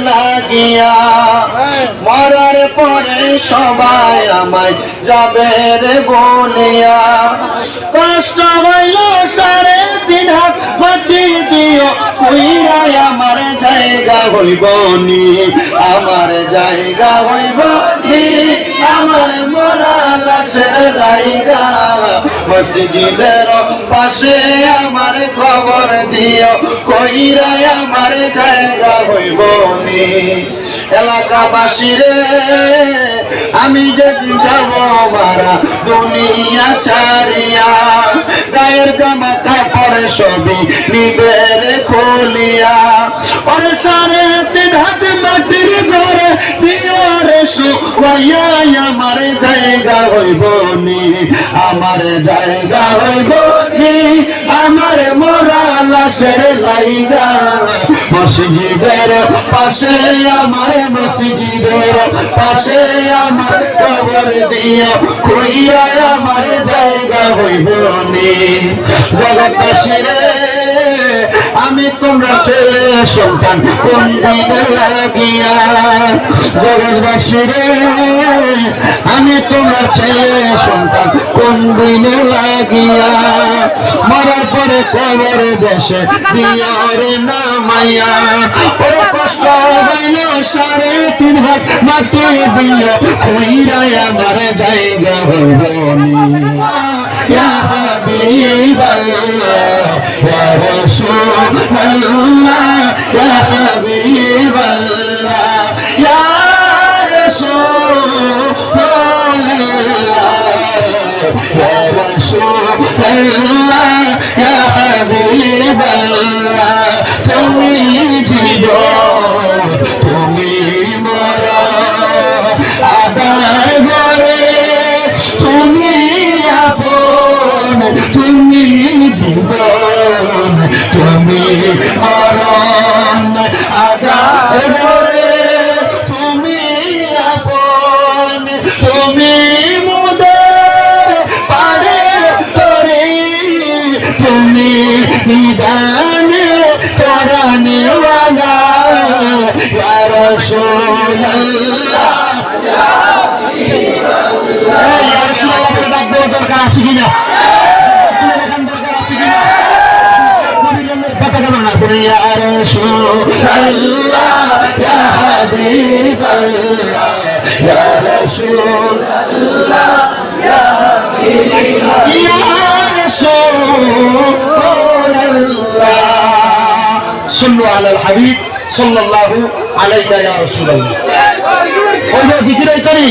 লাগিয়া মরার পরে সবাই আমায় যাবে রে বলিয়া কষ্ট হইল 3.5 হাত মাটি দিও কইরাই আমার জায়গা হইব নি আমার জায়গা হইব নি আমার মরা লাশের লাইগা মসজিদের পাশে আমার খবর দিও কইরাই আমার জায়গা হইব নি এলাকাবাসী রে আমি যেদিন যাব মারা দুনিয়া ছাড়িয়া গায়ের জামা কাপড় সবই নিবে রে খুলিয়া ওরে 3.5 হাত মাটির ঘরে দিও রে শুয়াইয়া আমার জায়গা হইব নি আমার জায়গা হইব নি আমার মরা লাশের লাইগা মসজিদের পাশে আমার মসজিদের পাশে আমার কবর দিও কইরা আমার জায়গা হইব নি জগৎবাসী রে আমি তোমরা ছেলে সন্তান কোন দিনে লাগিয়া জগৎবাসী রে আমি তোমরা ছেলে সন্তান কোন দিনে লাগিয়া মরার পরে কবর দেশে দিয়ারে নামাইয়া ও কষ্ট হইল 3.5 হাত মাটি দিও কইরা আমার জায়গা হইব নি ইয়া হাবিবাল্লাহ ইয়া রাসূলুল্লাহ ইয়া হাবিবাল্লাহ ইয়া রাসূলুল্লাহ ইয়া রাসূলুল্লাহ ইয়া হাবিবাল্লাহ তুমি জীবন তুমি মরা আদায় করে তুমি আপন তুমি জীবন তুমি মরণ আদায় করে তুমি আপন তুমি মুদের পারে তরে তুমি নিদানে তরানেওয়ালা ইয়া রাসূলুল্লাহ ইয়া হাবিবাল্লাহ ইয়া রাসূলুল্লাহ বলে ডাক দেওয়ার দরকার আছে কিনা দরকার আছে কিনা নবীর কথা কেন না বলে ইয়া রাসূলুল্লাহ ইয়া হাবিবাল্লাহ ইয়া রাসূলুল্লাহ ইয়া হাবিবাল্লাহ ইয়া রাসূলুল্লাহ صلوا على الحبيب صلى الله عليك يا رسول الله ওই জিকির করি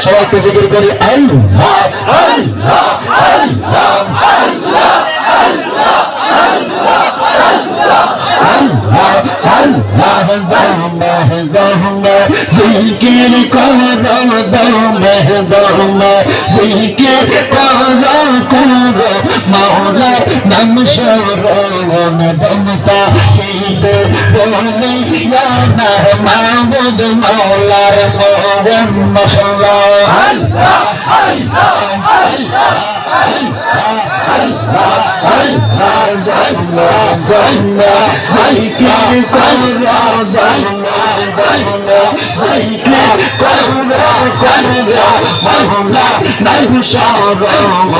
সবাই তো জিকির করি আল্লাহ আল্লাহ আল্লাহ আল্লাহ আল্লাহ আল্লাহ আল্লাহ আল্লাহ আল্লাহ জিকির করো দমে দমে জিকির করো করো মাওলার নাম স্মরণ দমতা কিদে বলি ইয়া না মাবুদ মাওলার মওলার মাশাআল্লাহ আল্লাহ আল্লাহ আল্লাহ আল্লাহ আল্লাহ আল্লাহ আল্লাহ আল্লাহ জিকির করো জান্নাত দাইনা জিকির করো করো মাওলা নাম স্মরণ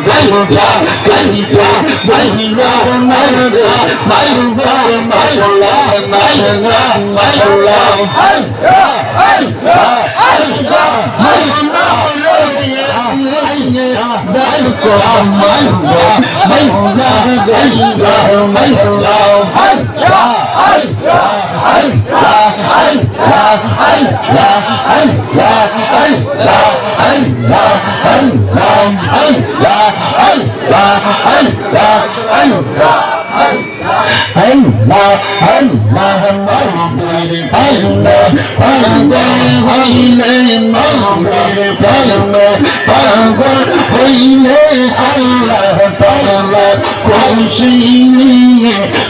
গায়বা গায়বা বাইনা মাওলা মাওলা মাওলা মাওলা মাওলা আল্লাহ আল্লাহ আল্লাহ মাওলা পাগল হইলে আল্লাহ তাআলা খুশি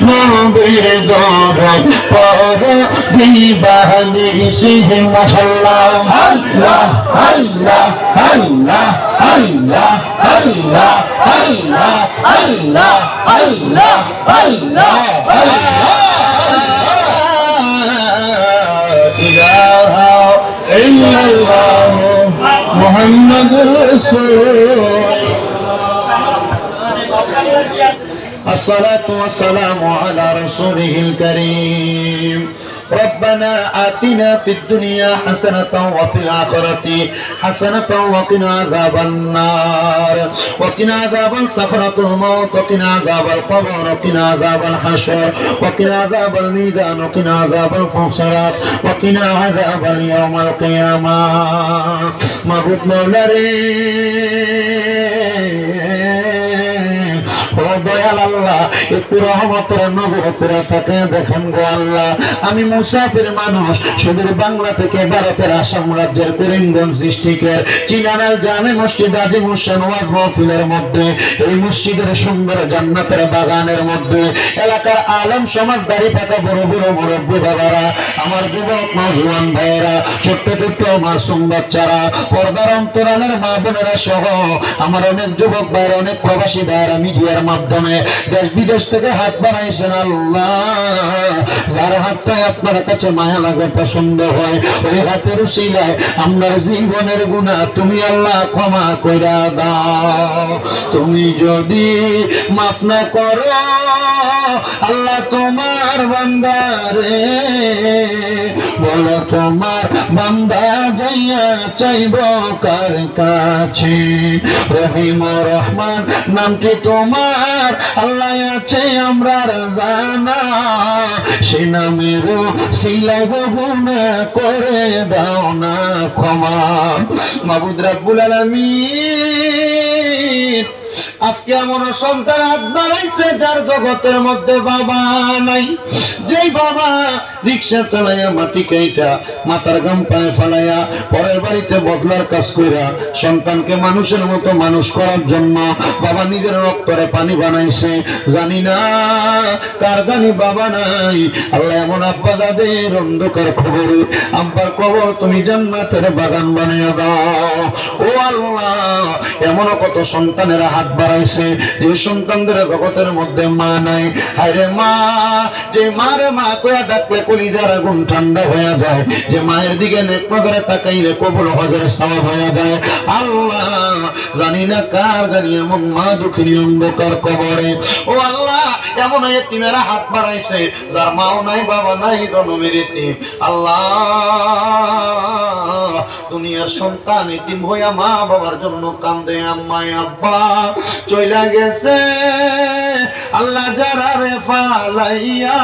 নবীর দরদ পড় দিবানি সিহ মাশাআল্লাহ আল্লাহ আল্লাহ আল্লাহ আল্লাহ আল্লাহ আল্লাহ আল্লাহ আল্লাহ আল্লাহ الرسول الصلاة والسلام على رسوله الكريم ربنا آتنا في الدنيا حسنة وفي الآخرة حسنة وقنا عذاب النار وقنا عذاب سكرة الموت وقنا عذاب القبر وقنا عذاب الحشر وقنا عذاب الميزان وقنا عذاب الفحشاء وقنا عذاب اليوم القيامة معبود مولاي দয়াল আল্লাহ একটু রহমতের নজর করে তাকে দেখেন গো আল্লাহ আমি মুসাফির মানুষ সুদূর বাংলা থেকে ভারতের আসাম রাজ্যের করিমগঞ্জ ডিস্ট্রিক্টের চিনানাল জামে মসজিদ আজিম হোসেন ওয়াজ মাহফিলের মধ্যে এই মসজিদের সুন্দর জান্নাতের বাগানের মধ্যে এলাকার আলেম সমাজদারি পাতা বড় বড় মুরব্বী বাবারা আমার যুবক নওজোয়ান ভাইয়েরা ছোট্ট ছোট্ট মাসুম বাচ্চারা পর্দার অন্তরালের মা বোনেরা সহ আমার অনেক যুবক ভাইয়েরা অনেক প্রবাসী ভাইয়েরা মিডিয়ার মাধ্যমে দেশ বিদেশ থেকে হাত বাড়াইছেন আল্লাহ যার হাতটা আপনার কাছে মায়া লাগে পছন্দ হয় ওই হাতের উসিলায় আমার জীবনের গুনাহ তুমি আল্লাহ ক্ষমা কইরা দাও তুমি যদি মাফ না করো আল্লাহ তোমার বান্দারে বলো তোমার বান্দা যাইয়া চাইব কার কাছে রহিম রহমান নামটি তোমার আল্লাহ আছে আমরা জানা সে নামের সিলাই গুনাহ করে দাও না ক্ষমা মাবুদ রাব্বুল আলামিন আজকে এমন সন্তান হাত বাড়াইছে যার জগতের মধ্যে বাবা নাই যেই বাবা রিক্সা চালাইয়া মাটি কাইটা মাথার গাম পায়ে ফালাইয়া পরের বাড়িতে বদলার কাজ কইরা সন্তানকে মানুষের মতো মানুষ করার জন্য বাবা নিজের রক্তরে পানি বানাইছে জানি না কার জানি বাবা নাই আল্লাহ এমন আব্বা দাদের অন্ধকার খবরে আব্বার কবর তুমি জান্নাতের বাগান বানিয়ে দাও ও আল্লাহ এমন কত সন্তানেরা হাত বাড়াইছে যে সন্তানদের জগতের মধ্যে মা নাই আরে মা যে মারে মা কইয়া ডাকলে কলিজার আগুন ঠান্ডা হয়ে যায় যে মায়ের দিকে নেক নজরে তাকাইলে কবুল হজের সওয়াব হয়ে যায় আল্লাহ জানি না কার জানি এমন মা দুঃখিনী অন্ধকার কবরে ও আল্লাহ এমন এতিমেরা হাত বাড়াইছে যার মাও নাই বাবা নাই জন্মের এতিম আল্লাহ দুনিয়ার সন্তান এতিম হইয়া মা বাবার জন্য কান্দে আম্মা আব্বা চইলা গেছে আল্লাহ যারারে ফালাইয়া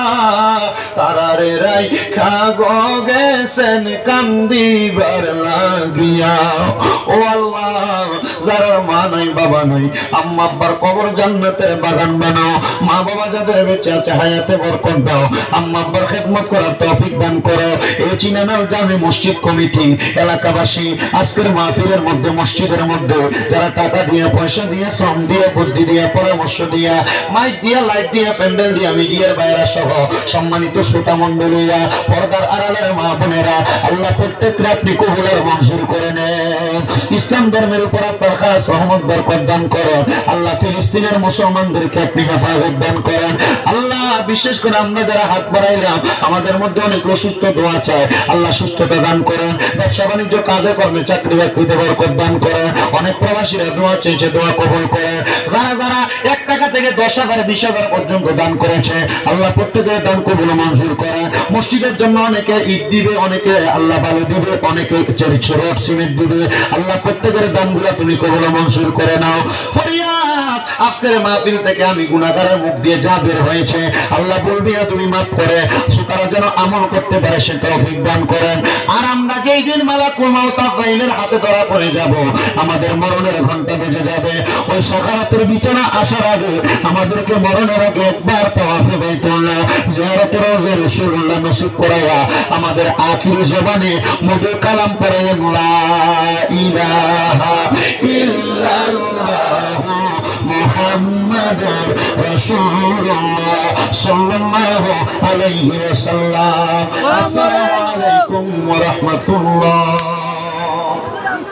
তারারে রাই খাগো গেছেন কান্দিবার লাগিয়া ও আল্লাহ যারা মা নাই বাবা নাই আম্মা আব্বার কবর জান্নাতের বাগান বানাও মা বাবা যাদের বেঁচে আছে হায়াতে বরকত দাও আম্মা আব্বার খেদমত করার তৌফিক দান করো এই চিনানাল জামে মসজিদ কমিটি এলাকাবাসী আজকের মাহফিলের মধ্যে মসজিদের মধ্যে যারা টাকা দিয়ে পয়সা দিয়ে শ্রম দিয়ে বুদ্ধি দিয়ে পরামর্শ দিয়া মাইক দিয়া লাইট দিয়া প্যান্ডেল দিয়া মিডিয়ার বাইরা সহ সম্মানিত শ্রোতা মণ্ডলীরা পর্দার আড়ালের মা বোনেরা আল্লাহ প্রত্যেককে আপনি কবুল আর মঞ্জুর করে নেন ইসলাম ধর্মের উপর আপনার খাস রহমত বরকত দান করেন আল্লাহ ফিলিস্তিনের মুসলমানদেরকে আপনি হেফাজত দান করেন আল্লাহ বিশেষ করে আমরা যারা হাত বাড়াইলাম আমাদের মধ্যে অনেক অসুস্থ দোয়া চায় আল্লাহ সুস্থতা দান করেন ব্যবসা বাণিজ্য কাজে কর্মে চাকরি বাকরিতে বরকত দান করেন অনেক প্রবাসীরা দোয়া চেয়েছে দোয়া কবুল করেন যারা যারা 1 টাকা থেকে 10,000 20,000 পর্যন্ত দান করেছে আল্লাহ প্রত্যেকের দান কবুল মঞ্জুর করেন মসজিদের জন্য অনেকে ঈদ দিবে অনেকে আল্লাহ ভালো দিবে অনেকে রড সিমেন্ট দিবে আল্লাহ প্রত্যেকের দানগুলো তুমি কবুল মঞ্জুর করে নাও ফরিয়াদ আজকের মাহফিল থেকে আমি গুনাহগারের মুখ দিয়ে যা বের হয়েছে আল্লাহ বলবি তুমি মাফ করে তারা যেন আমল করতে পারে সে তৌফিক দান করেন আর আমরা যেই দিন মালাকুল মাউত আজরাইলের হাতে ধরা পড়ে যাব আমাদের মরণের ঘন্টা বেজে যাবে ওই সাকারাতের বিছানা আসার আগে আমাদেরকে মরণের আগে একবার তাওয়াফে বাইতুল্লাহ জিয়ারতে রওজা রাসূলুল্লাহ নসিব করায়া আমাদের আখিরি জবানে মধু কালাম পড়েন লা ইলাহা ইল্লাল্লাহ মুহাম্মাদুর রাসূলুল্লাহ সাল্লাল্লাহু আলাইহি ওয়াসাল্লাম আসসালামু আলাইকুম ওয়া রাহমাতুল্লাহ।